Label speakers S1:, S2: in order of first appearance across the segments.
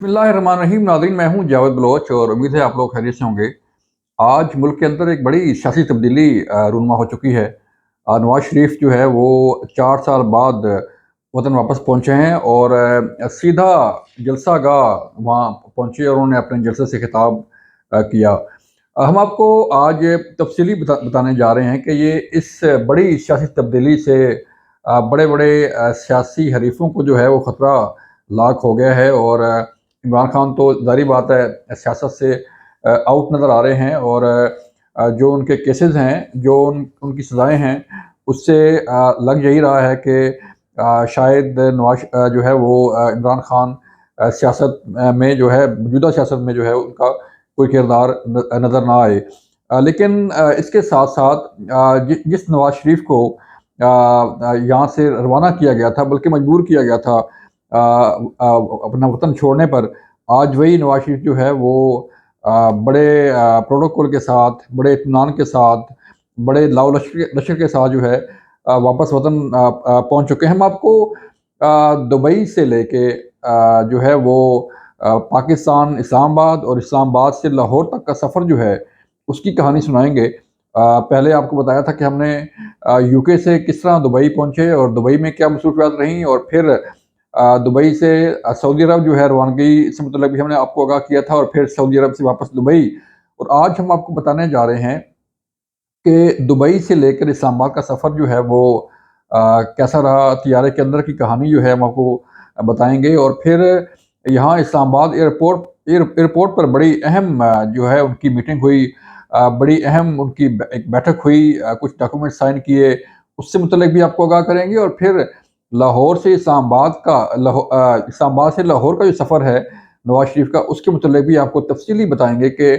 S1: बिस्मिल्लाहिर्रहमानिर्रहीम। नाज़रीन, मैं हूँ जावेद बलोच और उम्मीद है आप लोग खैरियत से होंगे। आज मुल्क के अंदर एक बड़ी सियासी तब्दीली रूनुमा हो चुकी है। नवाज शरीफ जो है वो 4 साल बाद वतन वापस पहुँचे हैं और सीधा जलसा गाह वहाँ पहुँचे और उन्होंने अपने जलसे से खिताब किया। हम आपको आज तफसीली बताने जा रहे हैं कि ये इस बड़ी सियासी तब्दीली से बड़े बड़े सियासी हरीफों को जो है वो ख़तरा लाक हो गया है और इमरान खान तो ज़ाहिर बात है सियासत से आउट नज़र आ रहे हैं और जो उनके केसेस हैं, जो उनकी सज़ाएँ हैं, उससे लग यही रहा है कि शायद नवाज जो है वो इमरान खान सियासत में जो है मौजूदा सियासत में जो है उनका कोई किरदार नज़र ना आए। लेकिन इसके साथ-साथ जिस नवाज शरीफ को यहाँ से रवाना किया गया था, बल्कि मजबूर किया गया था अपना वतन छोड़ने पर, आज वही नवाज शरीफ जो है वो बड़े प्रोटोकॉल के साथ, बड़े इत्मीनान के साथ, बड़े लाव लश्कर लश्कर के साथ जो है वापस वतन पहुँच चुके हैं। हम आपको दुबई से लेके जो है वो पाकिस्तान इस्लामाबाद और इस्लामाबाद से लाहौर तक का सफ़र जो है, उसकी कहानी सुनाएँगे। पहले आपको बताया था कि हमने यूके से किस तरह दुबई पहुँचे और दुबई में क्या मसरूफ़ियात रहीं और फिर दुबई से सऊदी अरब जो है रवानगी से मतलब भी हमने आपको आगाह किया था और फिर सऊदी अरब से वापस दुबई। और आज हम आपको बताने जा रहे हैं कि दुबई से लेकर इस्लामाबाद का सफ़र जो है वो कैसा रहा, तैयारे के अंदर की कहानी जो है हम आपको बताएँगे और फिर यहाँ इस्लामाबाद एयरपोर्ट पर बड़ी अहम जो है उनकी मीटिंग हुई। बड़ी अहम उनकी एक बैठक हुई, कुछ डॉक्यूमेंट साइन किए, उससे मुतल्लिक भी आपको आगाह करेंगे और फिर लाहौर से इस्लामाबाद से लाहौर का जो सफ़र है नवाज़ शरीफ का, उसके मुतल्लिक भी आपको तफ़सीली बताएँगे कि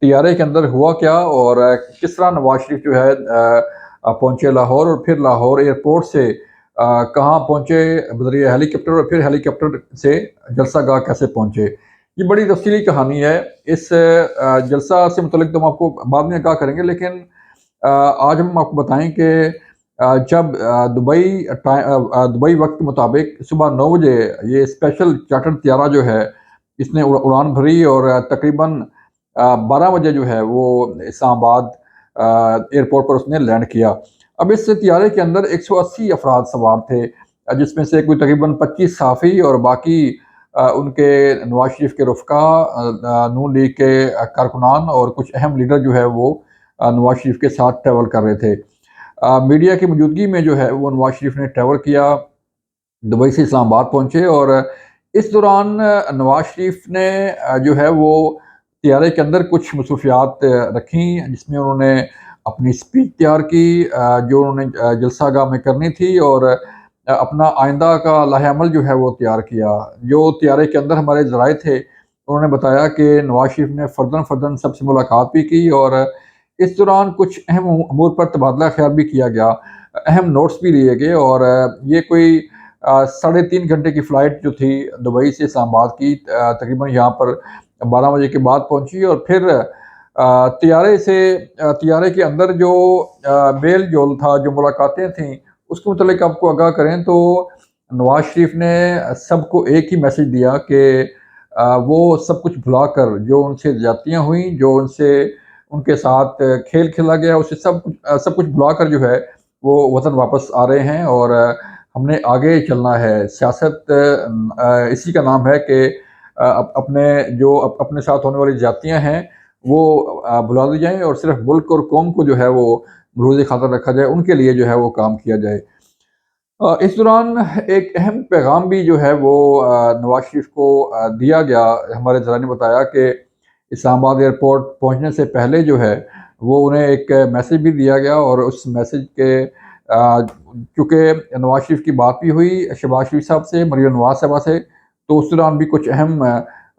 S1: तैयारे के अंदर हुआ क्या और किस तरह नवाज शरीफ जो है पहुँचे लाहौर और फिर लाहौर एयरपोर्ट से कहाँ पहुँचे बज़रिए हेलीकॉप्टर और फिर हेलीकॉप्टर से जलसा गाह कैसे पहुँचे। ये बड़ी तफ़सीली कहानी है। इस जलसा से मुतल्लिक तो हम आपको बाद में आगाह करेंगे, लेकिन आज हम आपको बताएँ कि जब दुबई वक़्त के मुताबिक सुबह 9 बजे ये स्पेशल चार्टर्ड तैयारा जो है, इसने उड़ान भरी और तकरीबन 12 बजे जो है वो इस्लामाबाद एयरपोर्ट पर उसने लैंड किया। अब इस तैयारे के अंदर 180 अफ़राद सवार थे, जिसमें से कोई तकरीबन 25 सहाफ़ी और बाकी उनके नवाज़ शरीफ के रफ़क़ा, नून लीग के कारकुनान और कुछ अहम लीडर जो है वो नवाज़ शरीफ के साथ ट्रैवल कर रहे थे। मीडिया की मौजूदगी में जो है वो नवाज़ शरीफ ने ट्रैवल किया, दुबई से इस्लामाबाद पहुँचे और इस दौरान नवाज़ शरीफ ने जो है वो तैयारे के अंदर कुछ मसरूफियात रखी, जिसमें उन्होंने अपनी स्पीच तैयार की, जो उन्होंने जलसागाह में करनी थी और अपना आइंदा का लाहे-अमल जो है वो तैयार किया। जो तैयारे के अंदर हमारे ज़राए थे, उन्होंने बताया कि नवाज़ शरीफ ने फ़र्दन-फ़र्दन सबसे मुलाकात भी की और इस दौरान कुछ अहम अमूर पर तबादला ख़्याल भी किया गया। अहम नोट्स भी लिए गए और ये कोई साढ़े 3 घंटे की फ़्लाइट जो थी दुबई से इस्लामाबाद की, तकरीबन यहाँ पर 12 बजे के बाद पहुँची और फिर तैयारे के अंदर जो मेल-जोल था, जो मुलाकातें थीं, उसके मुतल्लिक आपको आगाह करें तो नवाज़ शरीफ ने सबको एक ही मैसेज दिया कि वो सब कुछ भुलाकर जो उनसे ज़्यादतियाँ हुईं, जो उनसे उनके साथ खेल खेला गया, उसे सब कुछ भुलाकर जो है वो वतन वापस आ रहे हैं और हमने आगे चलना है। सियासत इसी का नाम है कि अपने साथ होने वाली ज़्यादतियाँ हैं, वो भुला दी जाएँ और सिर्फ़ मुल्क और कौम को जो है वो मरूज़ ख़ातर रखा जाए, उनके लिए जो है वो काम किया जाए। इस दौरान एक अहम पैगाम भी जो है वो नवाज़ शरीफ को दिया गया। हमारे ज़राए ने बताया कि इस्लामाबाद एयरपोर्ट पहुँचने से पहले जो है, वो उन्हें एक मैसेज भी दिया गया और उस मैसेज के चूँकि नवाज़ शरीफ की बात भी हुई शहबाज शरीफ साहब से, मरीम नवाज़ साहिबा से, तो उस दौरान भी कुछ अहम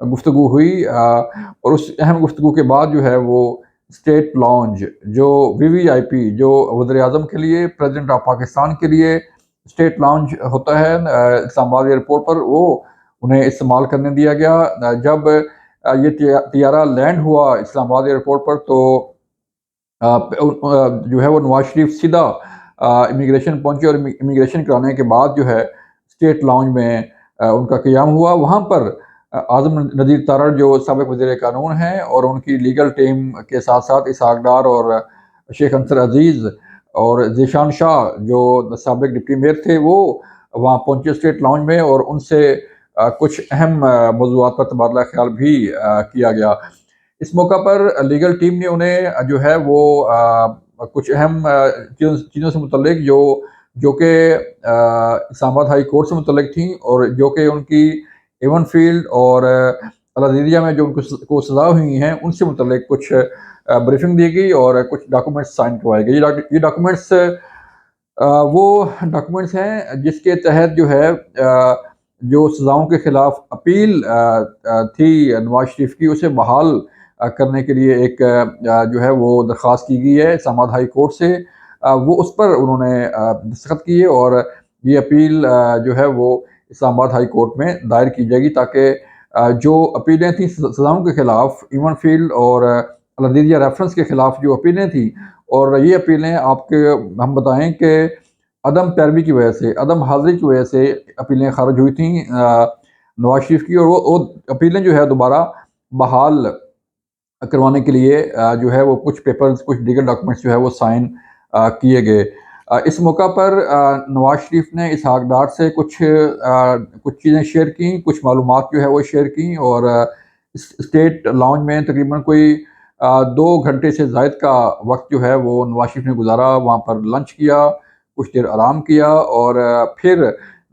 S1: गुफ्तगू हुई और उस अहम गुफ्तगू के बाद जो है वो स्टेट लॉन्ज जो वीवीआईपी जो वज़ीर-ए-आज़म के लिए, प्रेज़िडेंट ऑफ पाकिस्तान के लिए स्टेट लॉन्ज होता है इस्लामाबाद एयरपोर्ट पर, वो उन्हें इस्तेमाल करने दिया गया। जब ये तैयारा लैंड हुआ इस्लामाबाद एयरपोर्ट पर तो जो है वो नवाज़ शरीफ सीधा इमिग्रेशन पहुँचे और इमिग्रेशन कराने के बाद जो है स्टेट लॉन्ज में उनका क़याम हुआ। वहाँ पर आज़म नज़ीर तारड़ जो साबिक़ वज़ीर क़ानून हैं, और उनकी लीगल टीम के साथ-साथ इसहाक डार और शेख अंसर अज़ीज़ और ज़ीशान शाह जो साबिक़ डिप्टी मेयर थे, वो वहाँ पहुँचे स्टेट लाउंज में, और उनसे कुछ अहम मौज़ूआत पर तबादला ख़्याल भी किया गया। इस मौका पर लीगल टीम ने उन्हें जो है वो कुछ अहम चीज़ों से मुतल्लिक जो कि इस्लामाबाद हाई कोर्ट से मुतल्लिक थी, और जो कि उनकी एवन फील्ड और अल-अज़ीज़िया में जो उनको सज़ा हुई हैं, उनसे मुतल्लिक कुछ ब्रीफिंग दी गई और कुछ डॉक्यूमेंट्स साइन करवाए गए। ये डॉक्यूमेंट्स वो डॉक्यूमेंट्स हैं जिसके तहत जो है जो सज़ाओं के ख़िलाफ़ अपील थी नवाज़ शरीफ की, उसे बहाल करने के लिए एक जो है वो दरख्वास्त की गई है इस्लामाबाद हाई कोर्ट से। वो उस पर उन्होंने दस्तखत किए, और ये अपील जो है वो इस्लामाबाद हाई कोर्ट में दायर की जाएगी, ताकि जो अपीलें थी सज़ाओं के ख़िलाफ़ इवन फील्ड और अल-अज़ीज़िया रेफरेंस के ख़िलाफ़ जो अपीलें थी, और ये अपीलें आपके हम बताएँ कि अदम पैरवी की वजह से, अदम हाज़िरी की वजह से अपीलें ख़ारिज हुई थीं नवाज़ शरीफ की, और वो अपीलें जो है दोबारा बहाल करवाने के लिए जो है वो कुछ पेपर्स, कुछ लीगल डॉक्यूमेंट्स जो है वो साइन किए गए। इस मौका पर नवाज़ शरीफ ने इसहाक डार से कुछ चीज़ें शेयर की, कुछ मालूमात जो है वो शेयर की, और इस स्टेट लाउंज में तकरीबन कोई 2 घंटे से ज़ायद का वक़्त जो है वो नवाज़ शरीफ ने गुज़ारा। वहाँ पर लंच किया, कुछ देर आराम किया, और फिर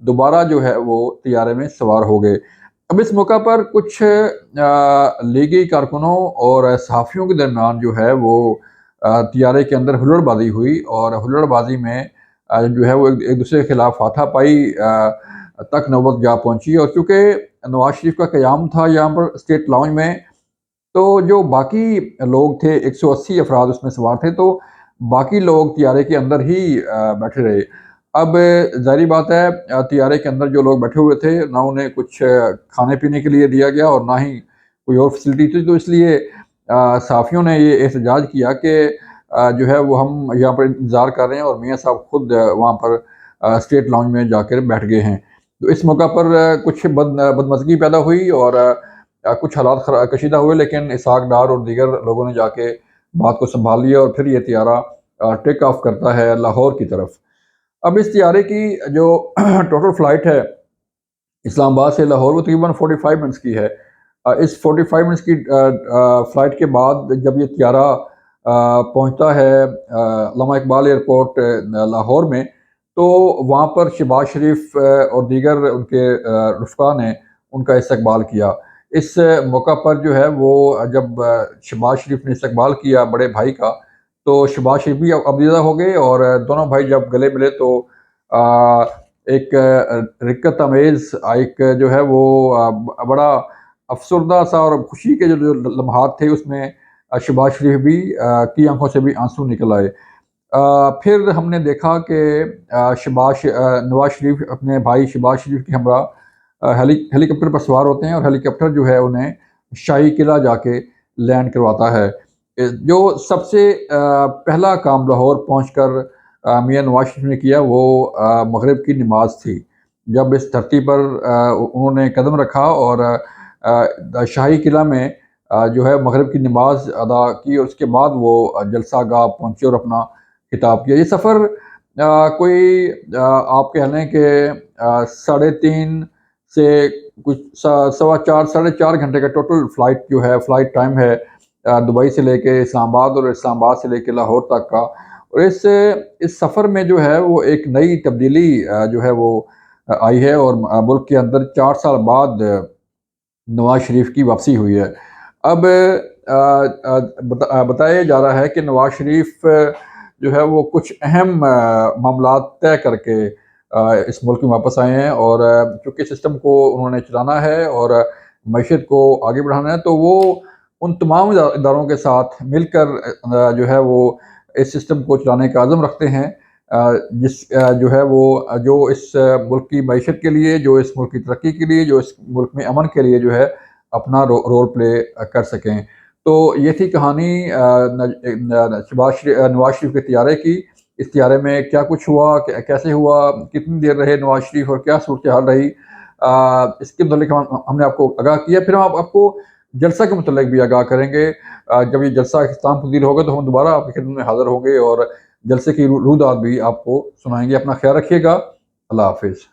S1: दोबारा जो है वो तैयारे में सवार हो गए। अब इस मौका पर कुछ लीगी कारकुनों और सहाफ़ियों के दरमियान जो है वो तैयारे के अंदर हुल्लड़बाज़ी हुई, और हुल्लड़बाज़ी में जो है वो एक दूसरे के खिलाफ हाथापाई तक नौबत जा पहुँची। और चूँकि नवाज़ शरीफ का क़याम था यहाँ पर स्टेट लाउंज में, तो जो बाकी लोग थे 180 अफ़राद उसमें सवार थे, तो बाकी लोग तैयारे के अंदर ही बैठे रहे। अब ज़ाहिर बात है तैयारे के अंदर जो लोग बैठे हुए थे, ना उन्हें कुछ खाने-पीने के लिए दिया गया और ना ही कोई और फ़ैसिलिटी थी, तो इसलिए सहाफ़ियों ने ये एहतजाज किया कि जो है वो हम यहाँ पर इंतज़ार कर रहे हैं, और मियाँ साहब खुद वहाँ पर स्टेट लाउंज में जाकर बैठ गए हैं। तो इस मौका पर कुछ बदमज़गी पैदा हुई, और कुछ हालात कशीदा हुए, लेकिन इसहाक डार और दीगर लोगों ने जाके बात को सँभाल लिया, और फिर ये तैयारा टेक ऑफ करता है लाहौर की तरफ। अब इस तैयारे की जो टोटल फ़्लाइट है इस्लामाबाद से लाहौर, वो तकरीबन 45 मिनट्स की है। इस 45 मिनट्स की फ़्लाइट के बाद जब ये तैयारा पहुँचता है अल्लामा इकबाल एयरपोर्ट लाहौर में, तो वहाँ पर शहबाज शरीफ और दीगर उनके रफ़क़ा ने उनका इस्तकबाल किया। इस मौका पर जो है वो जब शहबाज शरीफ ने इस्तकबाल किया बड़े भाई का, तो शहबाज शरीफ भी अबीज़ा हो गए, और दोनों भाई जब गले मिले, तो अ, एक रिक्कत आमेज़ एक जो है वो बड़ा अफ़सरदा-सा और खुशी के जो लम्हात थे, उसमें शहबाज शरीफ भी की आँखों से भी आँसू निकल आए। फिर हमने देखा कि नवाज़ शरीफ अपने भाई शहबाज शरीफ के हमरा हेलीकॉप्टर पर सवार होते हैं, और हेलीकॉप्टर जो है उन्हें शाही किला जाके लैंड करवाता है। जो सबसे पहला काम लाहौर पहुँचकर मियाँ नवाज़ शरीफ ने किया, वो मगरिब की नमाज़ थी। जब इस धरती पर उन्होंने कदम रखा, और शाही किला में जो है मगरिब की नमाज़ अदा की, और उसके बाद वो जलसा गाह पहुँचे और अपना खिताब किया। ये सफ़र आप कह लें कि 3.5 से कुछ सवा 4 साढ़े 4 घंटे का टोटल फ़्लाइट टाइम है दुबई से लेके इस्लामाबाद, और इस्लामाबाद से लेके लाहौर तक का। और इस सफ़र में जो है वो एक नई तब्दीली जो है वो आई है, और मुल्क के अंदर 4 साल बाद नवाज़ शरीफ की वापसी हुई है। अब बताया जा रहा है कि नवाज़ शरीफ जो है वो कुछ अहम मामलात तय करके इस मुल्क में वापस आए हैं, और चूँकि सिस्टम को उन्होंने चलाना है और मईशत को आगे बढ़ाना है, तो वो उन तमाम इदारों के साथ मिलकर जो है वो इस सिस्टम को चलाने का अज़्म रखते हैं, जो है वो जो इस मुल्क की मईशत के लिए, जो इस मुल्क की तरक्की के लिए, जो इस मुल्क में अमन के लिए जो है अपना रोल प्ले कर सकें। तो ये थी कहानी नवाज़ शरीफ के तैयारे की। इस तैयारे में क्या कुछ हुआ, कैसे हुआ, कितनी देर रहे नवाज़ शरीफ, और क्या सूरत हाल रही, इसके मतलब हमने आपको आगाह किया। फिर हम आपको जलसा के मतलब भी आगाह करेंगे। जब ये जलसा इख्तिताम पजीर होगा तो हम दोबारा आपकी खिदमत में हाजिर होंगे और जलसे की रुदात भी आपको सुनाएंगे। अपना ख्याल रखिएगा। अल्लाह हाफिज़।